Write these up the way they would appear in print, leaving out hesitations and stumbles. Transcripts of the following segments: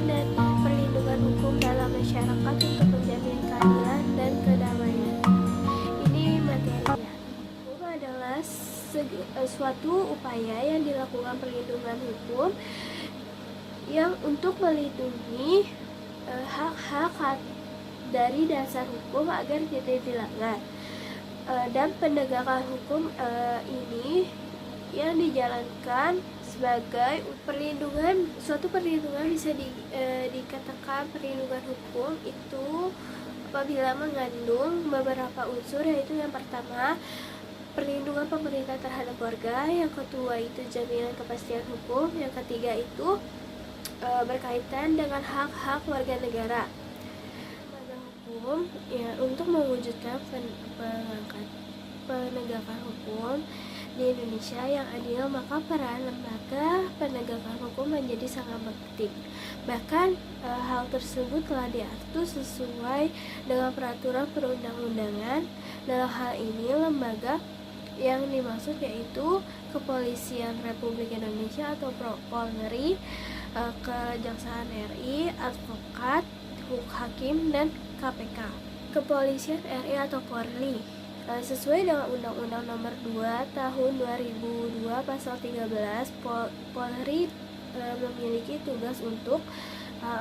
dan perlindungan hukum dalam masyarakat untuk menjamin keadilan dan kedamaian. Ini materinya. Hukum adalah suatu upaya yang dilakukan perlindungan hukum yang untuk melindungi hak-hak dari dasar hukum agar tidak dilanggar, dan penegakan hukum ini yang dijalankan sebagai perlindungan. Suatu perlindungan bisa dikatakan perlindungan hukum itu apabila mengandung beberapa unsur, yaitu yang pertama perlindungan pemerintah terhadap warga, yang kedua itu jaminan kepastian hukum, yang ketiga itu berkaitan dengan hak-hak warga negara. Hukum ya, untuk mewujudkan penegakan hukum di Indonesia yang adil, maka peran lembaga penegakan hukum menjadi sangat penting. Bahkan hal tersebut telah diatur sesuai dengan peraturan perundang-undangan. Dalam hal ini lembaga yang dimaksud yaitu Kepolisian Republik Indonesia atau Polri, Kejaksaan RI, advokat, hakim, dan KPK. Kepolisian RI atau Polri sesuai dengan Undang-Undang Nomor 2 Tahun 2002 Pasal 13, Polri memiliki tugas untuk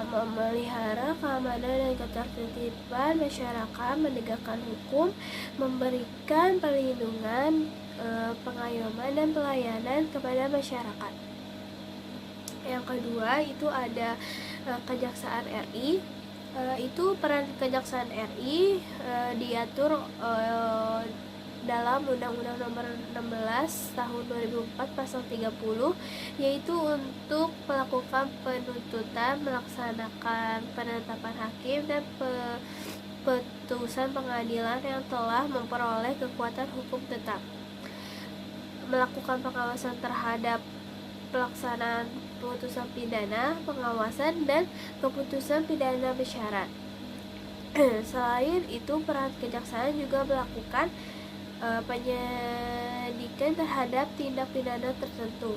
memelihara keamanan dan ketertiban masyarakat, menegakkan hukum, memberikan perlindungan, pengayoman, dan pelayanan kepada masyarakat. Yang kedua itu ada Kejaksaan RI. Itu peran Kejaksaan RI diatur dalam Undang-Undang Nomor 16 Tahun 2004 Pasal 30, yaitu untuk melakukan penuntutan, melaksanakan penetapan hakim, dan putusan pengadilan yang telah memperoleh kekuatan hukum tetap, melakukan pengawasan terhadap pelaksanaan putusan pidana, pengawasan, dan keputusan pidana bersyarat. Selain itu, peran kejaksaan juga melakukan penyidikan terhadap tindak pidana tertentu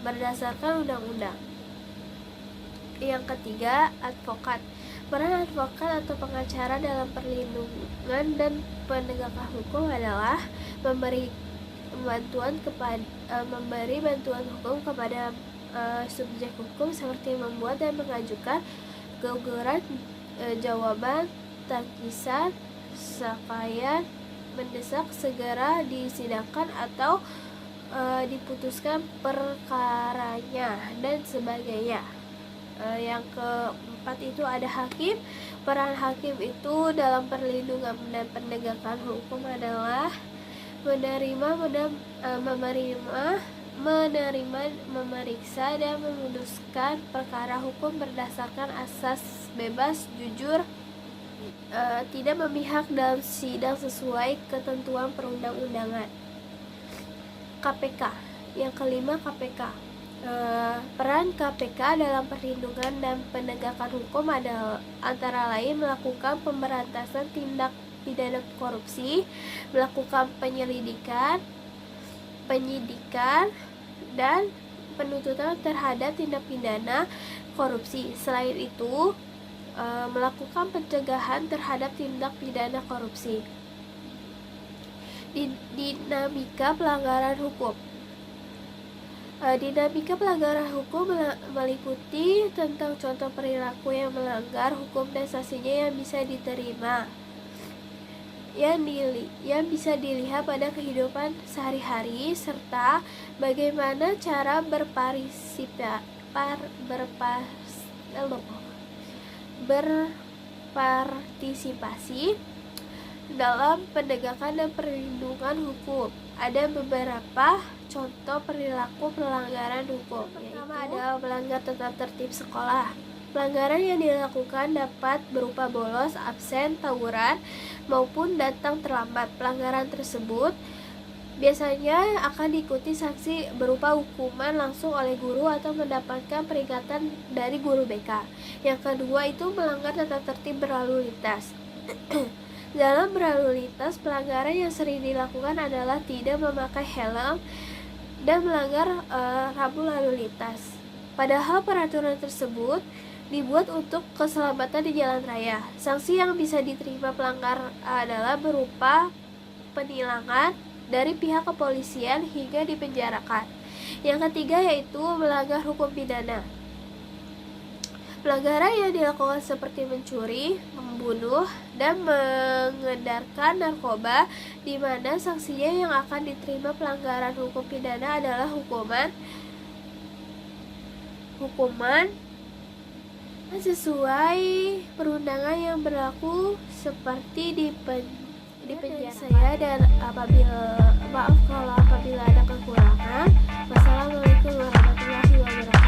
berdasarkan undang-undang. Yang ketiga, advokat. Peran advokat atau pengacara dalam perlindungan dan penegakan hukum adalah memberi bantuan hukum kepada subjek hukum, seperti membuat dan mengajukan guguran, jawaban, takisan, sakaian, mendesak segera disidangkan atau diputuskan perkaranya, dan sebagainya. Yang keempat itu ada hakim. Peran hakim itu dalam perlindungan dan penegakan hukum adalah memeriksa dan memutuskan perkara hukum berdasarkan asas bebas, jujur, tidak memihak dalam sidang sesuai ketentuan perundang-undangan. KPK. Yang kelima, KPK. Peran KPK dalam perlindungan dan penegakan hukum adalah antara lain melakukan pemberantasan tindak pidana korupsi, melakukan penyelidikan, penyidikan, dan penuntutan terhadap tindak pidana korupsi. Selain itu, melakukan pencegahan terhadap tindak pidana korupsi. Dinamika pelanggaran hukum. Dinamika pelanggaran hukum meliputi tentang contoh perilaku yang melanggar hukum dan sanksinya yang bisa diterima, yang bisa dilihat pada kehidupan sehari-hari, serta bagaimana cara berpartisipasi dalam penegakan dan perlindungan hukum. Ada beberapa contoh perilaku pelanggaran hukum. Pertama adalah melanggar tata tertib sekolah. Pelanggaran yang dilakukan dapat berupa bolos, absen, tawuran, maupun datang terlambat. Pelanggaran tersebut biasanya akan diikuti sanksi berupa hukuman langsung oleh guru atau mendapatkan peringatan dari guru BK. Yang kedua itu melanggar tata tertib berlalu lintas. Dalam berlalu lintas, pelanggaran yang sering dilakukan adalah tidak memakai helm dan melanggar rambu lalu lintas. Padahal peraturan tersebut dibuat untuk keselamatan di jalan raya. Sanksi yang bisa diterima pelanggar adalah berupa penilangan dari pihak kepolisian hingga dipenjarakan. Yang ketiga yaitu melanggar hukum pidana. Pelanggaran yang dilakukan seperti mencuri, membunuh, dan mengedarkan narkoba, di mana sanksinya yang akan diterima pelanggaran hukum pidana adalah hukuman sesuai perundangan yang berlaku seperti di penjara saya. Dan apabila ada kekurangan, wassalamualaikum warahmatullahi wabarakatuh.